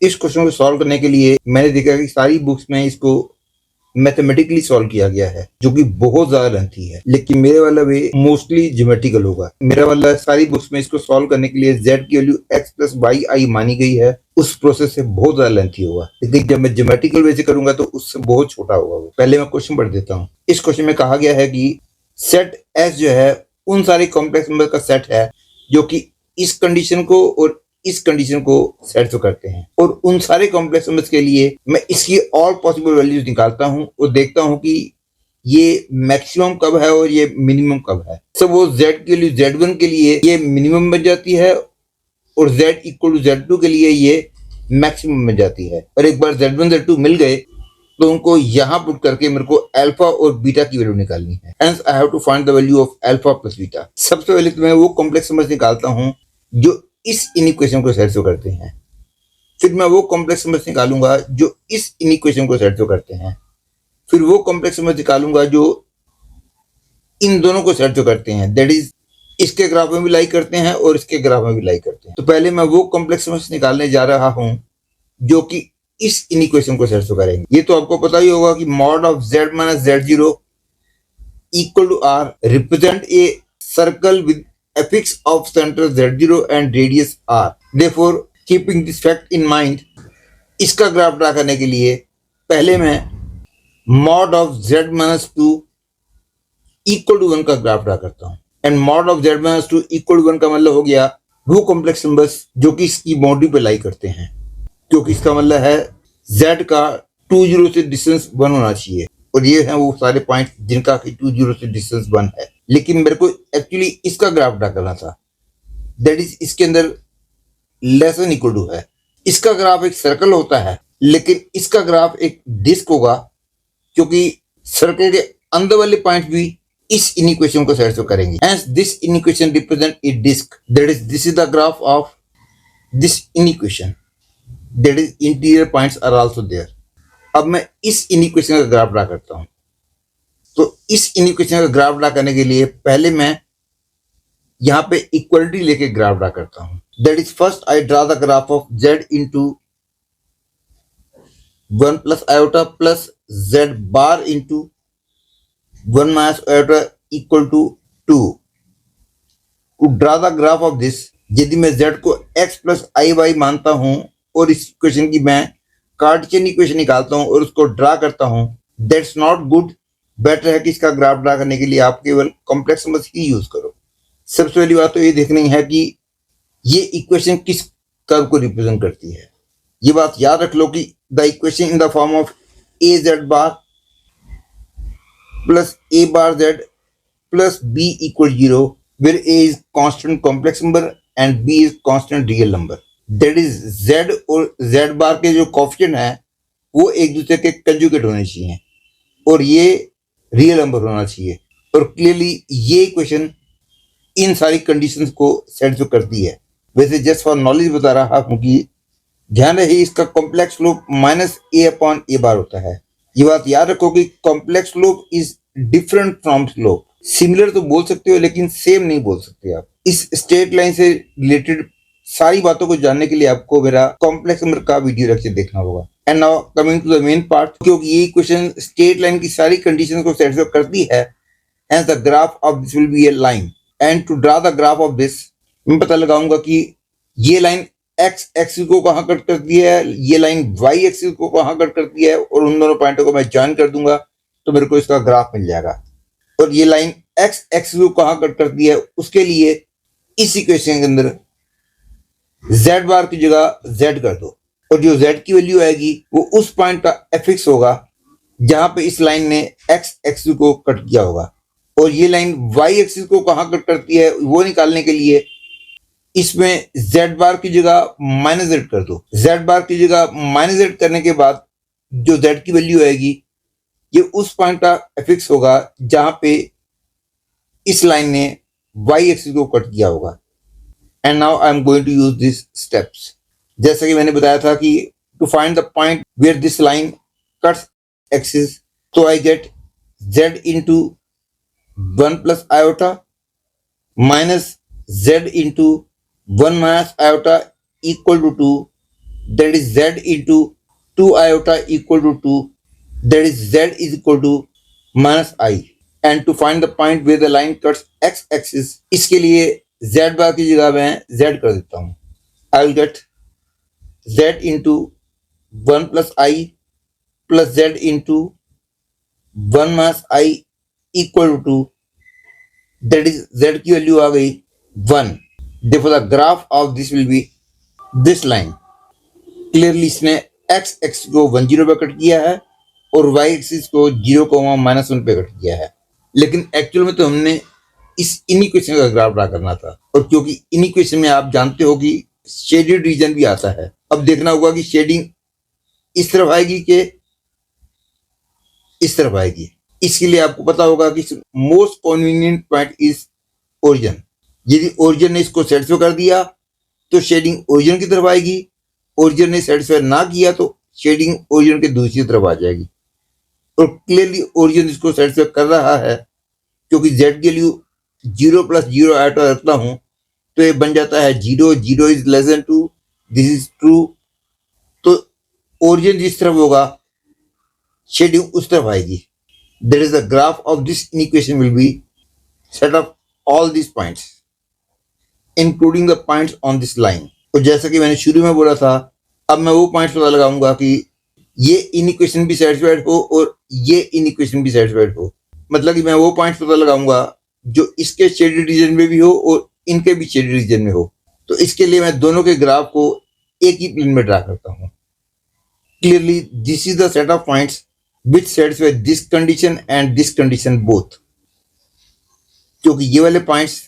इस क्वेश्चन को सॉल्व करने के लिए मैंने देखा कि सारी बुक्स में इसको मैथमेटिकली सॉल्व किया गया है, जो कि बहुत ज्यादा लेंथी है, लेकिन मेरे वाला वे मोस्टली ज्योमेट्रिकल होगा। मेरा वाला सारी बुक्स में इसको सॉल्व करने के लिए z की वैल्यू x प्लस वाई आई मानी गई है, उस प्रोसेस से बहुत ज्यादा लेंथी होगा। लेकिन जब मैं ज्योमेट्रिकल वे से करूंगा तो उससे बहुत छोटा होगा वो। पहले मैं क्वेश्चन पढ़ देता हूँ। इस क्वेश्चन में कहा गया है कि सेट S जो है उन सारे कॉम्प्लेक्स नंबर का सेट है जो कि इस कंडीशन को और इस कंडीशन को सेटिस्फाई करते हैं, और उन सारे कॉम्प्लेक्स नंबर्स के लिए मैं इसकी ऑल पॉसिबल वैल्यूज निकालता हूं और देखता हूं कि ये मैक्सिमम कब है और ये मिनिमम कब है। सब वो z के लिए z1 के लिए ये मिनिमम बन जाती है और z इक्वल टू z2 के लिए ये मैक्सिमम बन जाती है। और एक बार z1 z2 मिल गए तो उनको यहाँ पुट करके मेरे को अल्फा और बीटा की वैल्यू निकालनी है। Hence I have to find the value of alpha plus beta. सबसे पहले तो मैं वो कॉम्प्लेक्स नंबर्स निकालता हूँ जो इस इनिक्वेशन को सेटिस्फाई करते हैं। फिर मैं वो कॉम्प्लेक्स नंबर्स निकालूंगा जो इस इनिक्वेशन को सेटिस्फाई करते हैं। फिर वो कॉम्प्लेक्स नंबर्स निकालूंगा जो इन दोनों को सेटिस्फाई करते हैं, दैट इज इसके ग्राफ में भी लाई करते हैं और इसके ग्राफ में भी लाई करते हैं। तो पहले मैं वो कॉम्प्लेक्स नंबर्स निकालने जा रहा हूं जो कि इस इनिक्वेशन को सेटिस्फाई करेंगे। ये तो आपको पता ही होगा कि mod of z minus z0 equal to r represent a circle with affix of center z0 and radius r. Therefore, keeping this fact in mind, इसका ग्राफ ड्रा करने के लिए पहले मैं mod of z minus 2 equal to 1 का graph draw करता हूँ। And mod of z minus 2 equal to 1 का मतलब हो गया वो कॉम्प्लेक्स नंबर्स जो कि इसकी बाउंड्री पे लाई करते हैं, क्योंकि इसका मतलब है z का 20 से डिस्टेंस 1 होना चाहिए, और ये हैं वो सारे पॉइंट जिनका कि 20 से डिस्टेंस 1 है। लेकिन मेरे को एक्चुअली इसका ग्राफ ड्रा करना था, दैट इज इसके अंदर लेस देन इक्वल टू है। इसका ग्राफ एक सर्कल होता है, लेकिन इसका ग्राफ एक डिस्क होगा, क्योंकि सर्कल के अंदर वाले पॉइंट भी इस इनिक्वेशन को सेटिस्फाई करेंगे। Hence, this inequation represent a disc, that is this is the graph of this inequation, that is interior points are also there. अब मैं इस इनिक्वेशन का ग्राफ ड्रा करता हूं। तो इस इनिक्वेशन का ग्राफ ड्रा करने के लिए पहले मैं यहां पे इक्वलिटी लेके ग्राफ ड्रा करता हूं। That is first I draw the graph of z into 1 plus iota plus z bar into 1 minus iota equal to 2। To draw the graph of this, यदि मैं z को x प्लस आई Y मानता हूं और इस equation की मैं Cartesian equation निकालता हूं और उसको ड्रा करता हूं, दैट्स नॉट गुड। बेटर है कि इसका ग्राफ ड्रा करने के लिए आप केवल कॉम्प्लेक्स नंबर्स ही यूज करो। सबसे पहली बात तो ये देखनी है कि ये इक्वेशन किस कर्व को रिप्रेजेंट करती है। ये बात याद रख लो कि the equation in the form of a z bar plus a bar z plus b equal 0, where a is constant complex number and b is constant real number. That is z और z bar के जो coefficient है वो एक दूसरे के conjugate होने चाहिए और ये रियल नंबर होना चाहिए। और क्लियरली ये इक्वेशन इन सारी कंडीशंस को सेटिस्फाई करती है। वैसे जस्ट फॉर नॉलेज बता रहा हूं कि ध्यान रहे इसका कॉम्प्लेक्स स्लोप माइनस ए अपॉन ए बार होता है। ये बात याद रखो कि complex slope is different from slope. Similar तो बोल सकते हो लेकिन सेम नहीं बोल सकते आप। इस स्ट्रेट लाइन से रिलेटेड सारी बातों को जानने के लिए आपको मेरा कॉम्प्लेक्स नंबर का वीडियो लेक्चर देखना होगा। And now coming to the main part, क्योंकि ये इक्वेशन स्ट्रेट लाइन की सारी कंडीशंस को सेटिस्फाई करती है, hence the graph of this will be a line. And to draw the graph of this, मैं पता लगाऊंगा कि ये लाइन एक्स एक्सिस को कहां कट करती है, ये लाइन वाई एक्सिस को कहां कट करती है, और उन दोनों पॉइंटों को मैं ज्वाइन कर दूंगा तो मेरे को इसका ग्राफ मिल जाएगा। और ये लाइन एक्स एक्सिस को कहां कट करती है उसके लिए इस इक्वेशन के अंदर z बार की जगह z कर दो, और जो z की वैल्यू आएगी वो उस पॉइंट का एफिक्स होगा जहां पे इस लाइन ने x एक्सिस को कट किया होगा। और ये लाइन y एक्सिस को कहां कट करती है वो निकालने के लिए इसमें z बार की जगह माइनस z कर दो। z बार की जगह माइनस z करने के बाद जो z की वैल्यू आएगी ये उस पॉइंट का एफिक्स होगा जहां पे इस लाइन ने y एक्सिस को कट किया होगा। And now I am going to use this steps. जैसा कि मैंने बताया था कि to find the point where this line cuts axis, तो I get z into 1 plus iota minus z into 1 minus iota equal to 2, that is z into 2 iota equal to 2, that is z is equal to minus I. And to find the point where the line cuts x axis, इसके लिए z बार की जगह मैं z कर देता हूँ. I will get z into 1 plus I plus z into 1 minus I equal to 2, that is z की value आ गई 1. Therefore the graph of this will be this line. Clearly इसने x एक्सिस को 1 0 पे cut किया है और y axis को 0,-1 पे कट किया है. लेकिन एक्चुअल में तो हमने इस इनइक्वेशन का ग्राफ ड्रा करना था, और क्योंकि इनइक्वेशन में आप जानते हो कि शेडेड रीजन भी आता है. अब देखना होगा कि शेडिंग इस तरफ आएगी कि इस तरफ आएगी. इसके लिए आपको पता होगा कि most convenient point is origin. यदि ओरिजिन ने इसको सेटिस्फाई कर दिया तो शेडिंग ओरिजिन की तरफ आएगी. ओरिजिन ने सेटिस्फाई ना किया तो शेडिंग ओरिजिन के दूसरी तरफ आ जाएगी. और क्लियरली ओरिजिन इसको सेटिस्फाई कर रहा है, क्योंकि z की वैल्यू 0 + 0 आइटा रखता हूं तो ये बन जाता है 0 0 is less than 2. This is true. तो ओरिजिन जिस तरफ होगा शेडिंग उस तरफ आएगी. That is the graph of this equation will be set of all this points including the points on this line. और जैसा कि मैंने शुरू में बोला था, अब मैं वो पॉइंट्स पता लगाऊंगा कि ये इनइक्वेशन भी सेटिस्फाइड हो और ये इनइक्वेशन भी सेटिस्फाइड हो. मतलब कि मैं वो पॉइंट्स पता लगाऊंगा जो इसके शेडेड रीजन में भी हो और इनके भी शेडेड रीजन में हो. तो इसके लिए मैं दोनों के ग्राफ को एक ही प्लेन में ड्रा करता हूं. Clearly this is the set of points which satisfy this condition and this condition both. क्योंकि ये वाले पॉइंट्स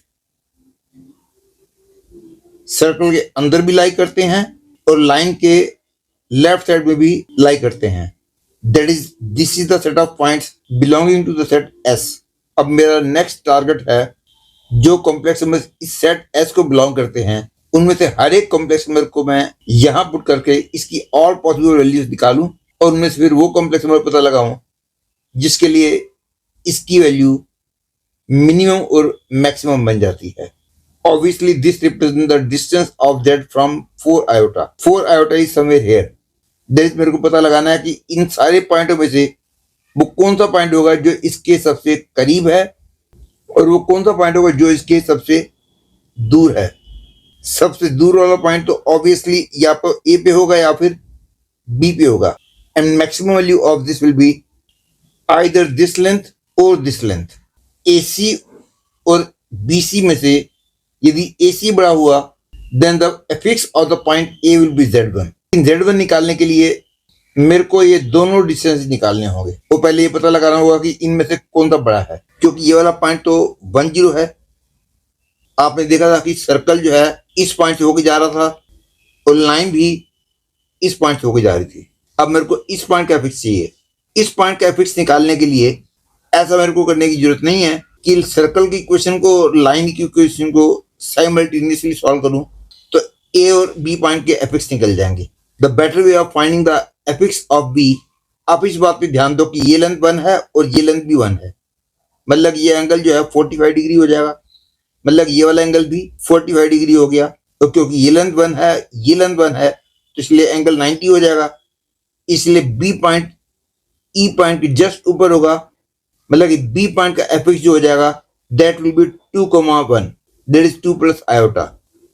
सर्कल के अंदर भी लाई करते हैं और लाइन के लेफ्ट साइड में भी लाई करते हैं. That is this is the set of points belonging to the set S. अब मेरा नेक्स्ट टारगेट है जो कॉम्प्लेक्स नंबर इस सेट S को बिलोंग करते हैं, उनमें से हर एक कॉम्प्लेक्स नंबर को मैं यहां पुट करके इसकी ऑल पॉसिबल वैल्यूज निकालूं और उनमें से फिर वो कॉम्प्लेक्स नंबर पता लगाऊं जिसके लिए इसकी वैल्यू मिनिमम और मैक्सिमम बन जाती है. Obviously, this represents the distance of z from 4 iota. 4 iota is somewhere here. There is मेरे को पता लगाना है कि इन सारे पॉइंटों में से वो कौन सा पॉइंट होगा जो इसके सबसे करीब है और वो कौन सा पॉइंट होगा जो इसके सबसे दूर है. सबसे दूर वाला पॉइंट तो ऑब्वियसली या तो ए पे होगा या फिर बी पे होगा. And maximum value of this will be either this length और दिस लेंथ. AC और BC में से यदि AC बड़ा हुआ then the affix of the point A will be Z1. Z1 निकालने के लिए मेरे को ये दोनों डिस्टेंस निकालने होंगे. तो पहले ये पता लगाना होगा कि इनमें से कौन सा बड़ा है, क्योंकि ये वाला पॉइंट तो 1 0 है. आपने देखा था कि सर्कल जो है इस पॉइंट से होकर जा रहा था और लाइन भी इस पॉइंट से होकर जा रही थी. अब मेरे को इस पॉइंट का एफिक्स चाहिए. इस पॉइंट का एफिक्स निकालने के लिए ऐसा मेरे को करने की जरूरत नहीं है कि सर्कल की इक्वेशन को लाइन की इक्वेशन को साइमल्टेनियसली सॉल्व करूं तो A और B पॉइंट के एफिक्स निकल जाएंगे. The better way of finding the affix of B, आप इस बात पे ध्यान दो कि ये लेंथ 1 है और ये लेंथ भी 1 है. मतलब ये एंगल जो है 45 डिग्री हो जाएगा. मतलब ये वाला एंगल भी 45 डिग्री हो गया. तो क्योंकि ये लेंथ 1 है ये लेंथ 1 है तो इसलिए एंगल 90 हो जाएगा. इसलिए B पॉइंट E पॉइंट के जस्ट ऊपर होगा. मतलब कि B पॉइंट का एफिक्स जो हो जाएगा that will be 2,1. That is 2 + iota.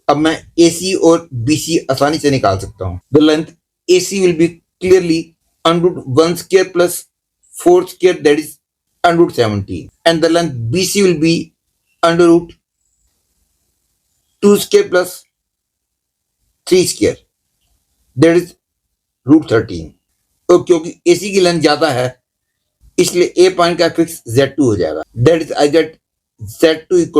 अब मैं AC और BC आसानी से निकाल सकता हूं. The length AC will be clearly √1² + 4² that is √17. And the length BC will be √2² + 3² that is √13. तो क्योंकि AC की लेंथ ज्यादा है इसलिए A पॉइंट का फिक्स Z2 हो जाएगा. That is I get Z2 =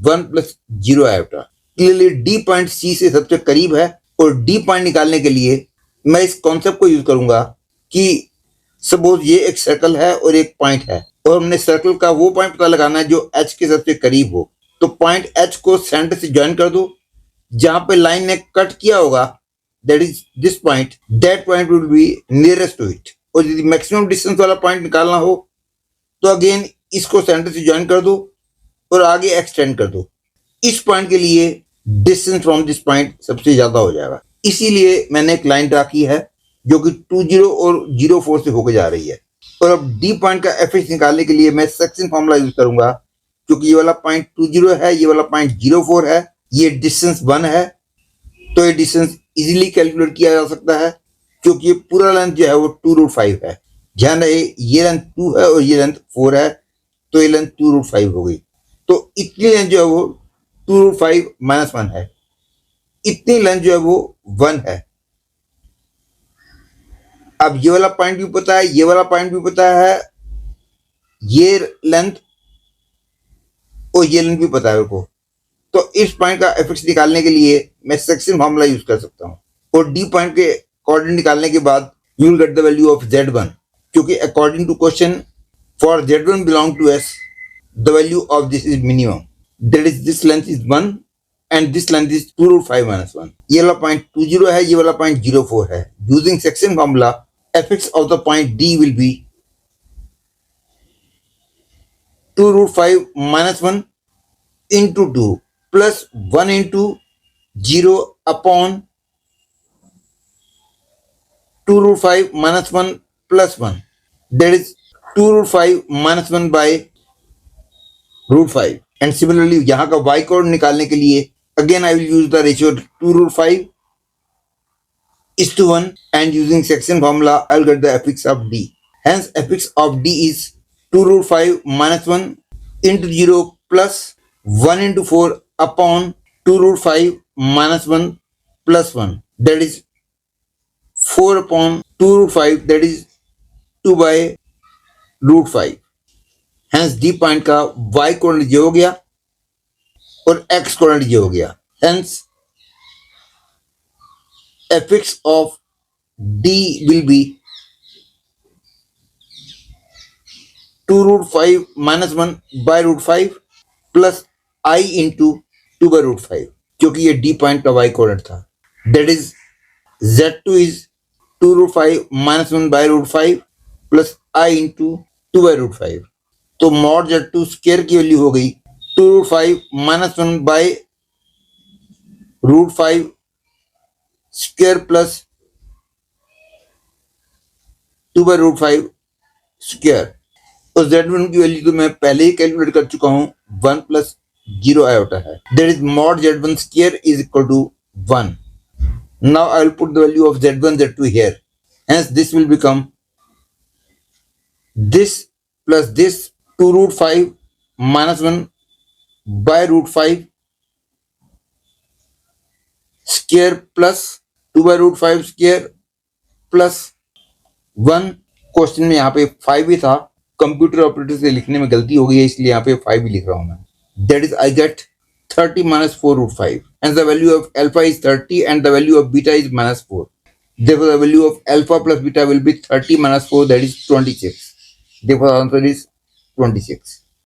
1 + 0 iota. Clearly D point C से सबसे करीब है और D पॉइंट निकालने के लिए मैं इस कॉन्सेप्ट को यूज करूंगा कि सपोज ये एक सर्कल है और एक पॉइंट है और हमने सर्कल का वो पॉइंट पता लगाना है जो H के सबसे करीब हो. तो पॉइंट H को सेंटर से ज्वाइन कर दो. जहां पे लाइन ने कट किया होगा that is this point, that point will be nearest to it. और यदि मैक्सिमम डिस्टेंस वाला पॉइंट निकालना हो तो अगेन इसको सेंटर से ज्वाइन कर दो और आगे एक्सटेंड कर दो. इस पॉइंट के लिए डिस्टेंस फ्रॉम दिस पॉइंट सबसे ज्यादा हो जाएगा. इसीलिए मैंने एक लाइन ड्रा की है जो कि 20 और 04 से होकर जा रही है। और अब डी पॉइंट का एफएक्स निकालने के लिए मैं सेक्शन फॉर्मूला यूज करूंगा, क्योंकि ये वाला पॉइंट 20 है, ये वाला पॉइंट 04 है, ये डिस्टेंस 1 है, तो ये डिस्टेंस इजीली कैलकुलेट किया जा सकता है, क्योंकि ये पूरा लेंथ जो है वो 2√5 है। ध्यान रहे, ये लेंथ 2 है और ये लेंथ 4 है, तो ये लेंथ 2√5 हो गई। तो इतनी लेंथ जो है वो 2√5 - 1 है, इतनी लेंथ जो है वो 1 है। अब ये वाला पॉइंट भी पता है, ये वाला पॉइंट भी पता है, ये लेंथ और ये लेंथ भी पता है मेरे को। तो इस पॉइंट का एफएक्स निकालने के लिए मैं सेक्शन फॉर्मूला यूज कर सकता हूँ। और डी पॉइंट के कोऑर्डिनेट निकालने के बाद you will get the value of Z1, क्योंकि according to question for Z1 belong to S, the value of this is minimum, that is this length is 1 and this length is 2√5 - 1। ये वाला point 20 है, ये वाला point 04 है। Using section formula, FX of the point D will be 2√5 - 1 into 2 plus 1 into 0 upon 2√5 - 1 plus 1, that is 2√5 - 1 by √5। and similarly यहाँ का y code निकालने के लिए again I will use the ratio 2√5:1 and using section formula I will get the fx of D. Hence fx of D is 2√5 - 1 into 0 plus 1 into 4 upon 2√5 - 1 plus 1, that is 4 upon 2√5, that is 2 by √5। Hence D point का y coordinate ये हो गया और x coordinate ये हो गया। Hence fx of D will be 2√5 - 1 by √5 plus I into 2 by √5, क्योंकि ये D पॉइंट का y कोऑर्डिनेट था। That is Z2 is 2√5 - 1 by √5 plus I into 2 by √5। तो मॉड Z2 स्क्वायर की वैल्यू हो गई 2√5 - 1 by √5 square plus 2 by √5 square. और Z1 की वैल्यू तो मैं पहले ही कैलकुलेट कर चुका हूं, 1 plus 0 आयोटा है। That is mod Z1 square is equal to 1। Now I will put the value of Z1, Z2 here. Hence this will become this plus this 2√5 - 1 by √5 square plus 2 by √5 square plus 1। Question में यहाँ पे 5 ही था, computer operator से लिखने में गलती हो गई है, इसलिए यहाँ पे 5 ही लिख रहा हूँ मैं। That is I get 30 - 4√5 and the value of alpha is 30 and the value of beta is -4. Therefore the value of alpha plus beta will be 30 - 4, that is 26. Therefore the answer is 26.